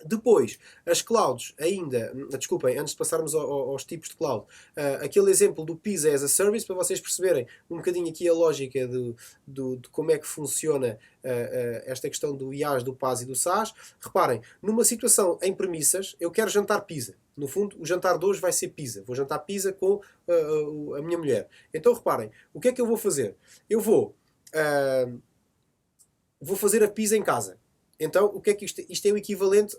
Depois, as clouds ainda, desculpem, antes de passarmos aos tipos de cloud, aquele exemplo do PISA as a Service, para vocês perceberem um bocadinho aqui a lógica de como é que funciona esta questão do IaaS, do PaaS e do SaaS. Reparem, numa situação em premissas, eu quero jantar pizza. No fundo, o jantar de hoje vai ser pizza. Vou jantar pizza com a minha mulher. Então, reparem, o que é que eu vou fazer? Eu vou fazer a pizza em casa. Então, o que é que isto é o equivalente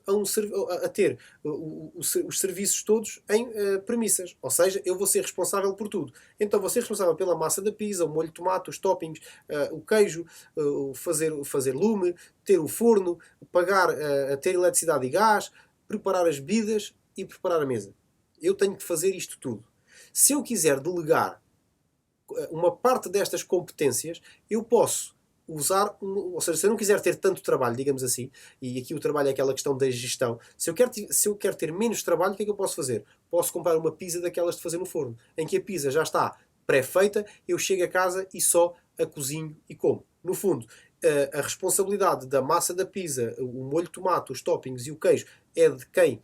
a ter os serviços todos em premissas. Ou seja, eu vou ser responsável por tudo. Então, vou ser responsável pela massa da pizza, o molho de tomate, os toppings, o queijo, fazer lume, ter o forno, pagar, ter eletricidade e gás, preparar as bebidas e preparar a mesa. Eu tenho que fazer isto tudo. Se eu quiser delegar uma parte destas competências, eu posso usar, ou seja, se eu não quiser ter tanto trabalho, digamos assim, e aqui o trabalho é aquela questão da gestão, se eu quero ter menos trabalho, o que é que eu posso fazer? Posso comprar uma pizza daquelas de fazer no forno, em que a pizza já está pré-feita, eu chego a casa e só a cozinho e como. No fundo, a responsabilidade da massa da pizza, o molho de tomate, os toppings e o queijo é de quem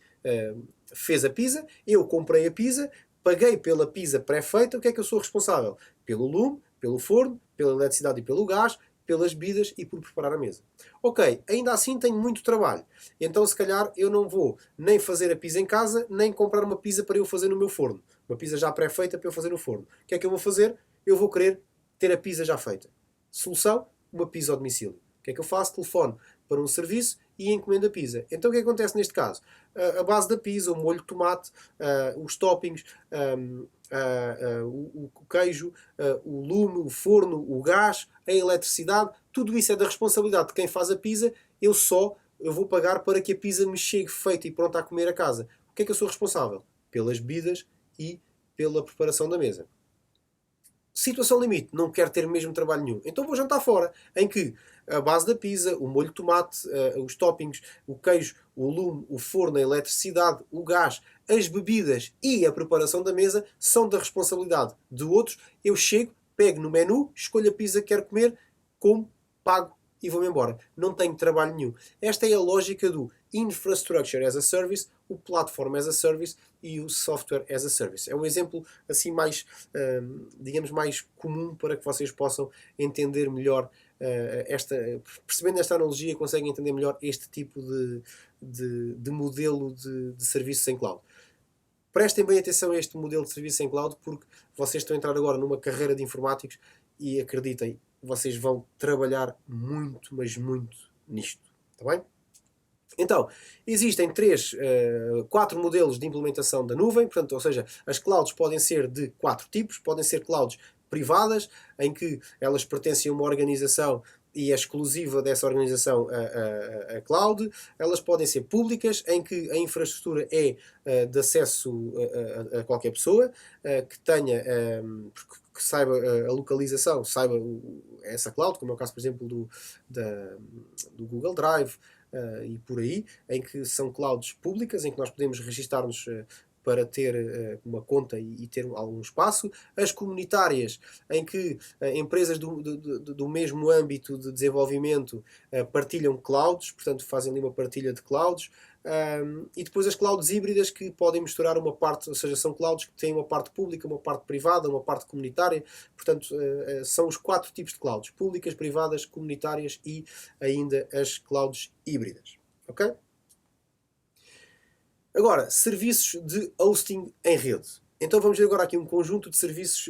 fez a pizza. Eu comprei a pizza, paguei pela pizza pré-feita, o que é que eu sou responsável? Pelo lume, pelo forno, pela eletricidade e pelo gás, pelas bebidas e por preparar a mesa. Ok, ainda assim tenho muito trabalho. Então se calhar eu não vou nem fazer a pizza em casa, nem comprar uma pizza para eu fazer no meu forno. Uma pizza já pré-feita para eu fazer no forno. O que é que eu vou fazer? Eu vou querer ter a pizza já feita. Solução? Uma pizza ao domicílio. O que é que eu faço? Telefono para um serviço e encomendo a pizza. Então o que acontece neste caso? A base da pizza, o molho de tomate, os toppings, o queijo, o lume, o forno, o gás, a eletricidade, tudo isso é da responsabilidade de quem faz a pizza. Eu vou pagar para que a pizza me chegue feita e pronta a comer a casa. O que é que eu sou responsável? Pelas bebidas e pela preparação da mesa. Situação limite, não quero ter mesmo trabalho nenhum. Então vou jantar fora, em que a base da pizza, o molho de tomate, os toppings, o queijo, o lume, o forno, a eletricidade, o gás, as bebidas e a preparação da mesa são da responsabilidade de outros. Eu chego, pego no menu, escolho a pizza que quero comer, como, pago e vou-me embora. Não tenho trabalho nenhum. Esta é a lógica do Infrastructure as a Service, o Platform as a Service e o Software as a Service. É um exemplo assim mais, digamos, mais comum para que vocês possam entender melhor percebendo esta analogia, conseguem entender melhor este tipo de modelo de serviços em cloud. Prestem bem atenção a este modelo de serviço em cloud, porque vocês estão a entrar agora numa carreira de informáticos e acreditem, vocês vão trabalhar muito, mas muito nisto. Está bem? Então, existem quatro modelos de implementação da nuvem, portanto, ou seja, as clouds podem ser de 4 tipos, podem ser clouds privadas, em que elas pertencem a uma organização e é exclusiva dessa organização a cloud. Elas podem ser públicas, em que a infraestrutura é de acesso a qualquer pessoa, que tenha, que saiba a localização, saiba essa cloud, como é o caso, por exemplo, do Google Drive, e por aí, em que são clouds públicas, em que nós podemos registar-nos para ter uma conta e ter algum espaço. As comunitárias, em que empresas do mesmo âmbito de desenvolvimento partilham clouds, portanto fazem ali uma partilha de clouds. E depois as clouds híbridas, que podem misturar uma parte, ou seja, são clouds que têm uma parte pública, uma parte privada, uma parte comunitária. Portanto, são os 4 tipos de clouds: públicas, privadas, comunitárias e ainda as clouds híbridas. Ok? Agora, serviços de hosting em rede. Então vamos ver agora aqui um conjunto de serviços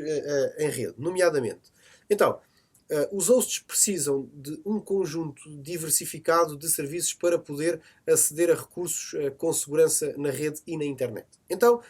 em rede, nomeadamente. Então, os hosts precisam de um conjunto diversificado de serviços para poder aceder a recursos com segurança na rede e na internet. Então,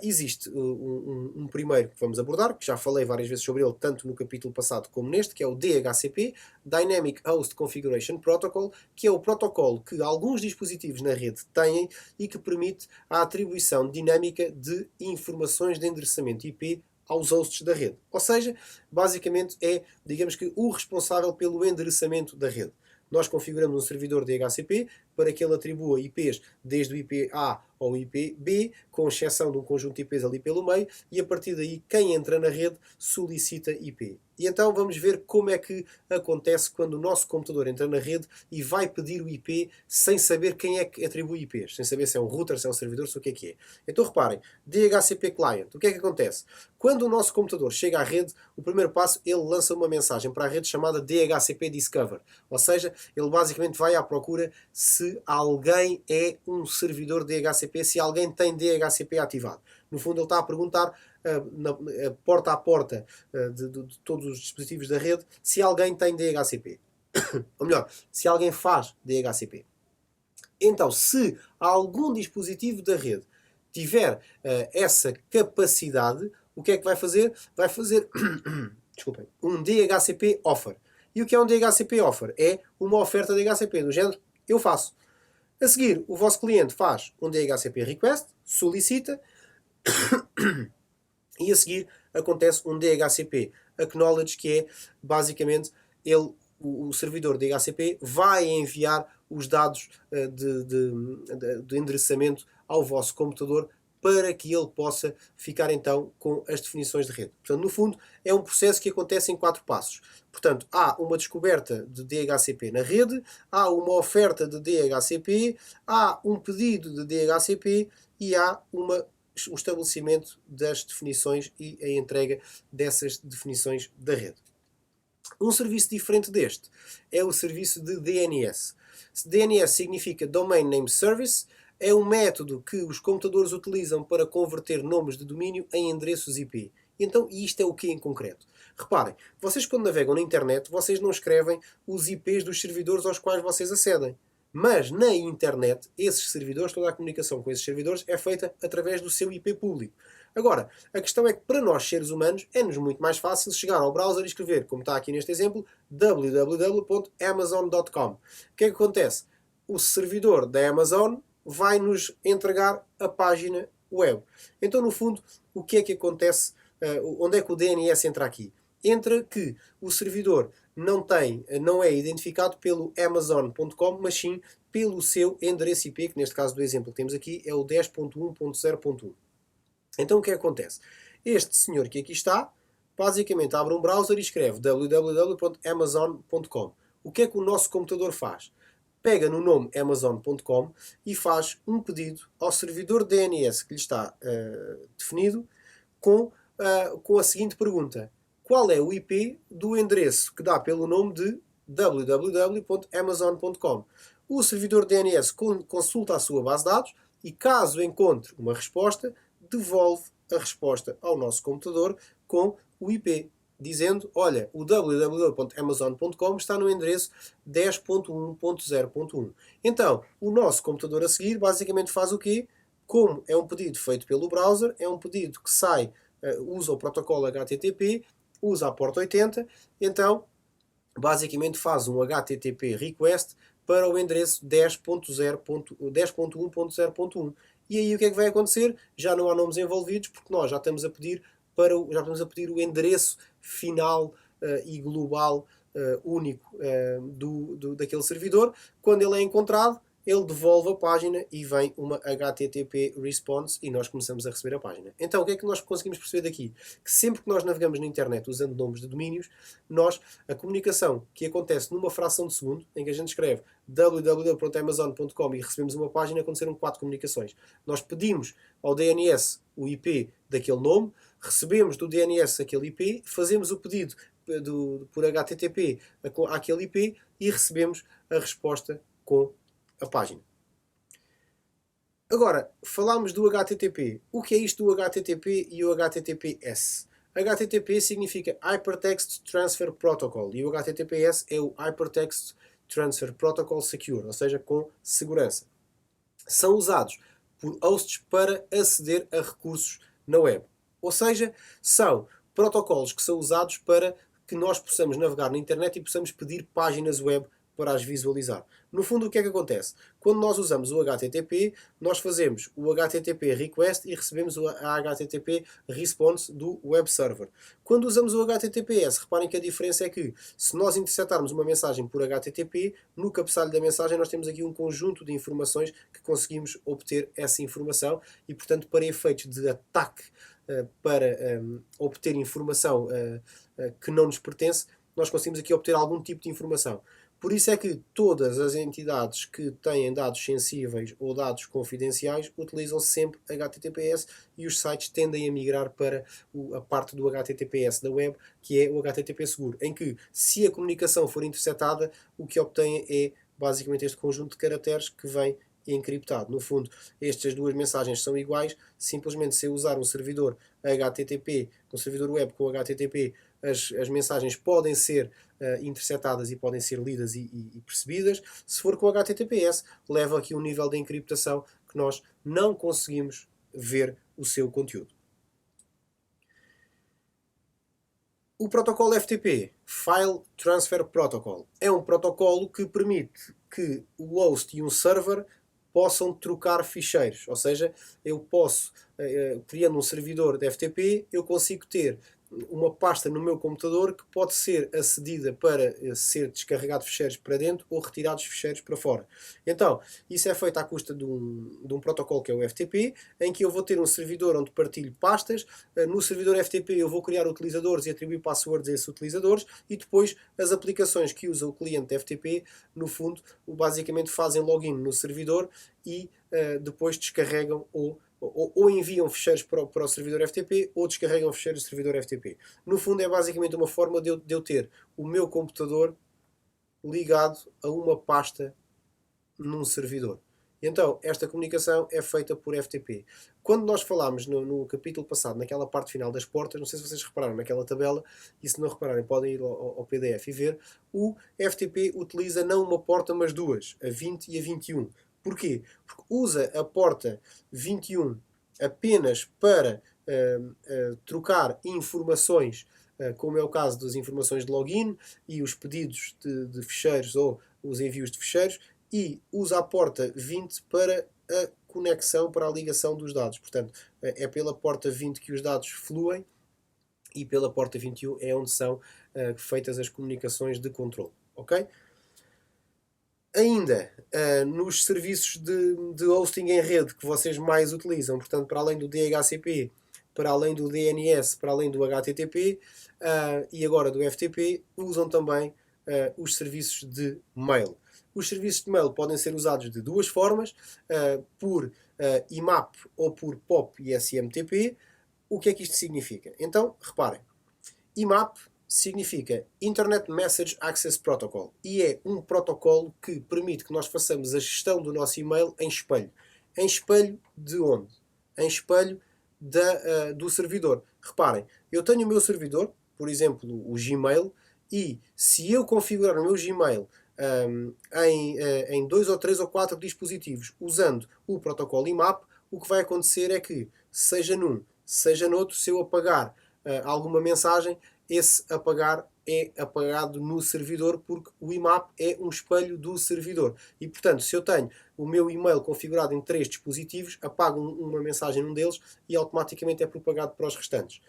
existe um primeiro que vamos abordar, que já falei várias vezes sobre ele, tanto no capítulo passado como neste, que é o DHCP, Dynamic Host Configuration Protocol, que é o protocolo que alguns dispositivos na rede têm e que permite a atribuição dinâmica de informações de endereçamento IP aos hosts da rede. Ou seja, basicamente é, digamos que, o responsável pelo endereçamento da rede. Nós configuramos um servidor DHCP para que ele atribua IPs desde o IP A ao IP B, com exceção de um conjunto de IPs ali pelo meio, e a partir daí quem entra na rede solicita IP. E então vamos ver como é que acontece quando o nosso computador entra na rede e vai pedir o IP sem saber quem é que atribui IPs, sem saber se é um router, se é um servidor, se o que é. Então reparem, DHCP Client, o que é que acontece? Quando o nosso computador chega à rede, o primeiro passo, ele lança uma mensagem para a rede chamada DHCP Discover. Ou seja, ele basicamente vai à procura se alguém é um servidor DHCP, se alguém tem DHCP ativado. No fundo, ele está a perguntar porta a porta de todos os dispositivos da rede se alguém tem DHCP. Ou melhor, se alguém faz DHCP. Então, se algum dispositivo da rede tiver essa capacidade, o que é que vai fazer? Vai fazer desculpem, um DHCP offer. E o que é um DHCP offer? É uma oferta de DHCP, do género, eu faço. A seguir, o vosso cliente faz um DHCP request, solicita, e a seguir acontece um DHCP acknowledge, que é basicamente o servidor DHCP vai enviar os dados de endereçamento ao vosso computador para que ele possa ficar então com as definições de rede. Portanto, no fundo, é um processo que acontece em 4 passos. Portanto, há uma descoberta de DHCP na rede, há uma oferta de DHCP, há um pedido de DHCP e há o estabelecimento das definições e a entrega dessas definições da rede. Um serviço diferente deste é o serviço de DNS. DNS significa Domain Name Service. É um método que os computadores utilizam para converter nomes de domínio em endereços IP. Então, isto é o que em concreto? Reparem, vocês quando navegam na internet, vocês não escrevem os IPs dos servidores aos quais vocês acedem. Mas na internet, esses servidores, toda a comunicação com esses servidores é feita através do seu IP público. Agora, a questão é que para nós seres humanos é-nos muito mais fácil chegar ao browser e escrever, como está aqui neste exemplo, www.amazon.com. O que é que acontece? O servidor da Amazon vai nos entregar a página web. Então, no fundo, o que é que acontece? Onde é que o DNS entra aqui? Entra que o servidor não é identificado pelo Amazon.com, mas sim pelo seu endereço IP, que neste caso do exemplo que temos aqui é o 10.1.0.1. Então o que é que acontece? Este senhor que aqui está, basicamente abre um browser e escreve www.amazon.com. O que é que o nosso computador faz? Pega no nome Amazon.com e faz um pedido ao servidor DNS que lhe está definido com a seguinte pergunta: qual é o IP do endereço que dá pelo nome de www.amazon.com? O servidor DNS consulta a sua base de dados e, caso encontre uma resposta, devolve a resposta ao nosso computador com o IP, dizendo: olha, o www.amazon.com está no endereço 10.1.0.1. Então, o nosso computador a seguir basicamente faz o quê? Como é um pedido feito pelo browser, é um pedido que sai, usa o protocolo HTTP, usa a porta 80, então basicamente faz um HTTP request para o endereço 10.1.0.1. E aí o que é que vai acontecer? Já não há nomes envolvidos, porque nós já estamos a pedir o endereço final e global único daquele servidor. Quando ele é encontrado, ele devolve a página e vem uma HTTP response e nós começamos a receber a página. Então, o que é que nós conseguimos perceber daqui? Que sempre que nós navegamos na internet usando nomes de domínios, a comunicação que acontece numa fração de segundo, em que a gente escreve www.amazon.com e recebemos uma página, aconteceram 4 comunicações. Nós pedimos ao DNS o IP daquele nome, recebemos do DNS aquele IP, fazemos o pedido por HTTP àquele IP e recebemos a resposta com a página. Agora, falámos do HTTP. O que é isto do HTTP e o HTTPS? HTTP significa Hypertext Transfer Protocol e o HTTPS é o Hypertext Transfer Protocol Secure, ou seja, com segurança. São usados por hosts para aceder a recursos na web. Ou seja, são protocolos que são usados para que nós possamos navegar na internet e possamos pedir páginas web para as visualizar. No fundo, o que é que acontece? Quando nós usamos o HTTP, nós fazemos o HTTP request e recebemos a HTTP response do web server. Quando usamos o HTTPS, reparem que a diferença é que, se nós interceptarmos uma mensagem por HTTP, no cabeçalho da mensagem nós temos aqui um conjunto de informações que conseguimos obter essa informação e, portanto, para efeitos de ataque para obter informação que não nos pertence, nós conseguimos aqui obter algum tipo de informação. Por isso é que todas as entidades que têm dados sensíveis ou dados confidenciais utilizam sempre HTTPS e os sites tendem a migrar para a parte do HTTPS da web, que é o HTTP seguro, em que, se a comunicação for interceptada, o que obtêm é basicamente este conjunto de caracteres que vem encriptado. No fundo, estas duas mensagens são iguais, simplesmente se eu usar um servidor HTTP, um servidor web com HTTP, as mensagens podem ser interceptadas e podem ser lidas e percebidas. Se for com HTTPS, leva aqui um nível de encriptação que nós não conseguimos ver o seu conteúdo. O protocolo FTP, File Transfer Protocol, é um protocolo que permite que o host e um server possam trocar ficheiros. Ou seja, eu posso, criando um servidor de FTP, eu consigo ter uma pasta no meu computador que pode ser acedida para ser descarregado ficheiros para dentro ou retirados ficheiros para fora. Então, isso é feito à custa de um protocolo que é o FTP, em que eu vou ter um servidor onde partilho pastas. No servidor FTP eu vou criar utilizadores e atribuir passwords a esses utilizadores e depois as aplicações que usa o cliente FTP, no fundo, basicamente fazem login no servidor e depois descarregam ou enviam ficheiros para o servidor FTP ou descarregam ficheiros do servidor FTP. No fundo é basicamente uma forma de eu ter o meu computador ligado a uma pasta num servidor. Então, esta comunicação é feita por FTP. Quando nós falámos no capítulo passado, naquela parte final das portas, não sei se vocês repararam naquela tabela, e se não repararem podem ir ao PDF e ver, o FTP utiliza não uma porta, mas duas, a 20 e a 21. Porquê? Porque usa a porta 21 apenas para trocar informações, como é o caso das informações de login e os pedidos de ficheiros ou os envios de ficheiros, e usa a porta 20 para a conexão, para a ligação dos dados. Portanto, é pela porta 20 que os dados fluem e pela porta 21 é onde são feitas as comunicações de controle. Ok? Ainda, nos serviços de hosting em rede que vocês mais utilizam, portanto, para além do DHCP, para além do DNS, para além do HTTP e agora do FTP, usam também os serviços de mail. Os serviços de mail podem ser usados de duas formas, por IMAP ou por POP e SMTP. O que é que isto significa? Então, reparem, IMAP significa Internet Message Access Protocol e é um protocolo que permite que nós façamos a gestão do nosso e-mail em espelho. Em espelho de onde? Em espelho do servidor. Reparem, eu tenho o meu servidor, por exemplo, o Gmail, e se eu configurar o meu Gmail em 2 ou 3 ou 4 dispositivos usando o protocolo IMAP, o que vai acontecer é que, seja num, seja noutro, se eu apagar alguma mensagem, esse apagar é apagado no servidor, porque o IMAP é um espelho do servidor. E, portanto, se eu tenho o meu e-mail configurado em 3 dispositivos, apago uma mensagem num deles e automaticamente é propagado para os restantes.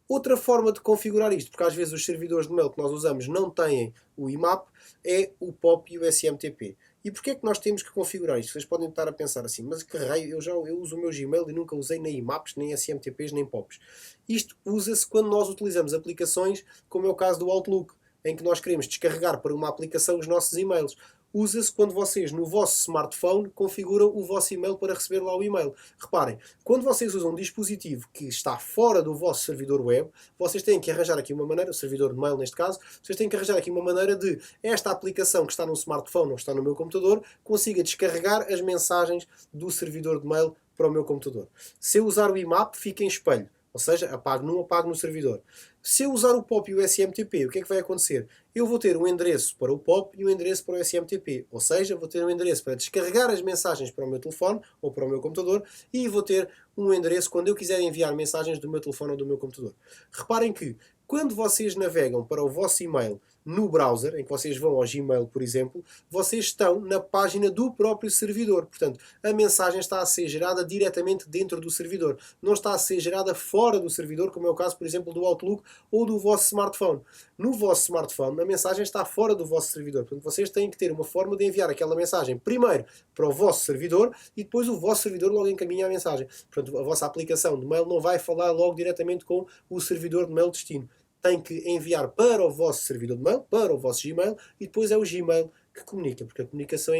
Outra forma de configurar isto, porque às vezes os servidores de mail que nós usamos não têm o IMAP, é o POP e o SMTP. E porquê é que nós temos que configurar isto? Vocês podem estar a pensar assim, mas que raio, eu uso o meu Gmail e nunca usei nem IMAPs, nem SMTPs, nem POPs. Isto usa-se quando nós utilizamos aplicações, como é o caso do Outlook, em que nós queremos descarregar para uma aplicação os nossos e-mails. Usa-se quando vocês, no vosso smartphone, configuram o vosso e-mail para receber lá o e-mail. Reparem, quando vocês usam um dispositivo que está fora do vosso servidor web, vocês têm que arranjar aqui uma maneira, o servidor de mail neste caso, vocês têm que arranjar aqui uma maneira de esta aplicação que está no smartphone ou está no meu computador consiga descarregar as mensagens do servidor de mail para o meu computador. Se eu usar o IMAP, fica em espelho. Ou seja, apago num, apago no servidor. Se eu usar o POP e o SMTP, o que é que vai acontecer? Eu vou ter um endereço para o POP e um endereço para o SMTP. Ou seja, vou ter um endereço para descarregar as mensagens para o meu telefone ou para o meu computador e vou ter um endereço quando eu quiser enviar mensagens do meu telefone ou do meu computador. Reparem que, quando vocês navegam para o vosso e-mail no browser, em que vocês vão ao Gmail, por exemplo, vocês estão na página do próprio servidor. Portanto, a mensagem está a ser gerada diretamente dentro do servidor. Não está a ser gerada fora do servidor, como é o caso, por exemplo, do Outlook ou do vosso smartphone. No vosso smartphone, a mensagem está fora do vosso servidor. Portanto, vocês têm que ter uma forma de enviar aquela mensagem primeiro para o vosso servidor e depois o vosso servidor logo encaminha a mensagem. Portanto, a vossa aplicação de mail não vai falar logo diretamente com o servidor de mail destino. Tem que enviar para o vosso servidor de mail, para o vosso Gmail, e depois é o Gmail que comunica, porque a comunicação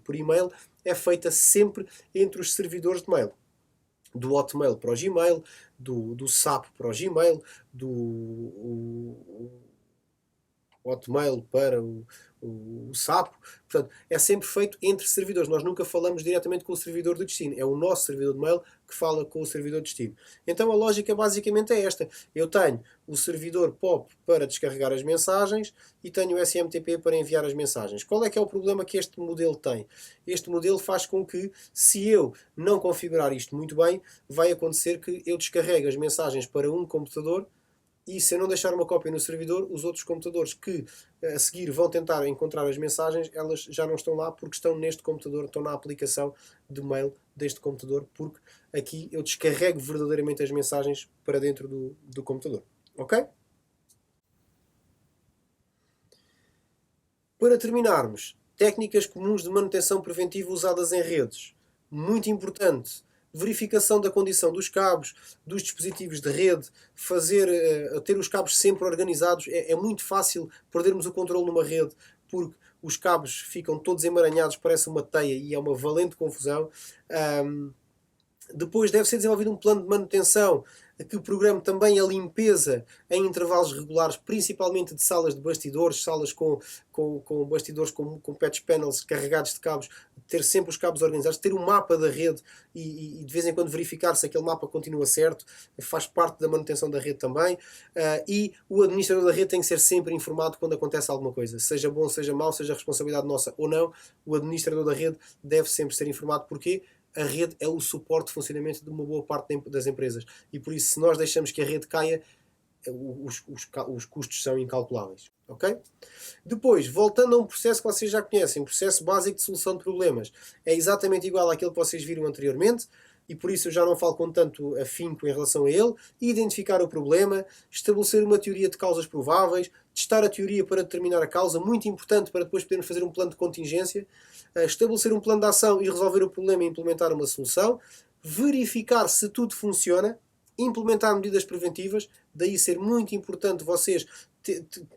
por e-mail é feita sempre entre os servidores de mail. Do Hotmail para o Gmail, do SAP para o Gmail, do Hotmail para o Sapo. Portanto, é sempre feito entre servidores. Nós nunca falamos diretamente com o servidor de destino. É o nosso servidor de mail que fala com o servidor de destino. Então a lógica basicamente é esta. Eu tenho o servidor POP para descarregar as mensagens e tenho o SMTP para enviar as mensagens. Qual é que é o problema que este modelo tem? Este modelo faz com que, se eu não configurar isto muito bem, vai acontecer que eu descarrego as mensagens para um computador e se eu não deixar uma cópia no servidor, os outros computadores que a seguir vão tentar encontrar as mensagens, elas já não estão lá porque estão neste computador, estão na aplicação de mail deste computador, porque aqui eu descarrego verdadeiramente as mensagens para dentro do computador. Ok? Para terminarmos, técnicas comuns de manutenção preventiva usadas em redes. Muito importante. Verificação da condição dos cabos, dos dispositivos de rede, ter os cabos sempre organizados. É muito fácil perdermos o controle numa rede porque os cabos ficam todos emaranhados, parece uma teia e é uma valente confusão. Depois deve ser desenvolvido um plano de manutenção que programe também a limpeza em intervalos regulares, principalmente de salas de bastidores, salas com bastidores com patch panels carregados de cabos, ter sempre os cabos organizados, ter um mapa da rede e de vez em quando verificar se aquele mapa continua certo, faz parte da manutenção da rede também. E o administrador da rede tem que ser sempre informado quando acontece alguma coisa, seja bom, seja mau, seja responsabilidade nossa ou não, o administrador da rede deve sempre ser informado. Porquê? A rede é o suporte de funcionamento de uma boa parte das empresas. E por isso, se nós deixamos que a rede caia, os custos são incalculáveis. Ok? Depois, voltando a um processo que vocês já conhecem, um processo básico de solução de problemas. É exatamente igual àquele que vocês viram anteriormente, e por isso eu já não falo com tanto afinco em relação a ele. Identificar o problema, estabelecer uma teoria de causas prováveis, testar a teoria para determinar a causa, muito importante para depois podermos fazer um plano de contingência, estabelecer um plano de ação e resolver o problema e implementar uma solução, verificar se tudo funciona, implementar medidas preventivas, daí ser muito importante vocês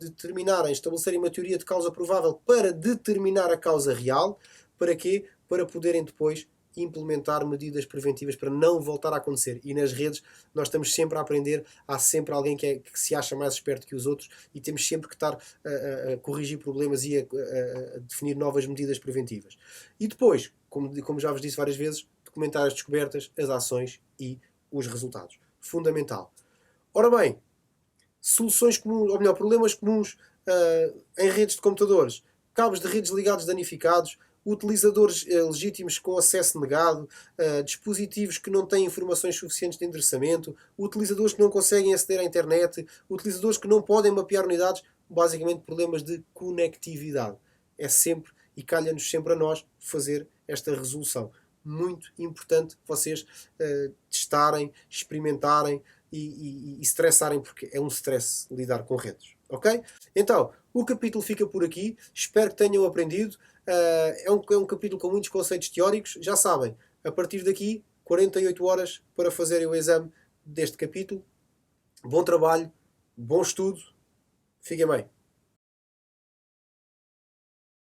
determinarem, estabelecerem uma teoria de causa provável para determinar a causa real. Para quê? Para poderem depois implementar medidas preventivas para não voltar a acontecer. E nas redes nós estamos sempre a aprender, há sempre alguém que se acha mais esperto que os outros e temos sempre que estar a corrigir problemas e a definir novas medidas preventivas. E depois, como já vos disse várias vezes, documentar as descobertas, as ações e os resultados. Fundamental. Ora bem, soluções comuns, ou melhor, problemas comuns em redes de computadores, cabos de redes ligados danificados, utilizadores legítimos com acesso negado, dispositivos que não têm informações suficientes de endereçamento, utilizadores que não conseguem aceder à internet, utilizadores que não podem mapear unidades, basicamente problemas de conectividade. É sempre, e calha-nos sempre a nós, fazer esta resolução. Muito importante vocês testarem, experimentarem e estressarem, porque é um stress lidar com redes. Ok? Então, o capítulo fica por aqui. Espero que tenham aprendido. É um capítulo com muitos conceitos teóricos. Já sabem, a partir daqui, 48 horas para fazerem o exame deste capítulo. Bom trabalho, bom estudo. Fiquem bem.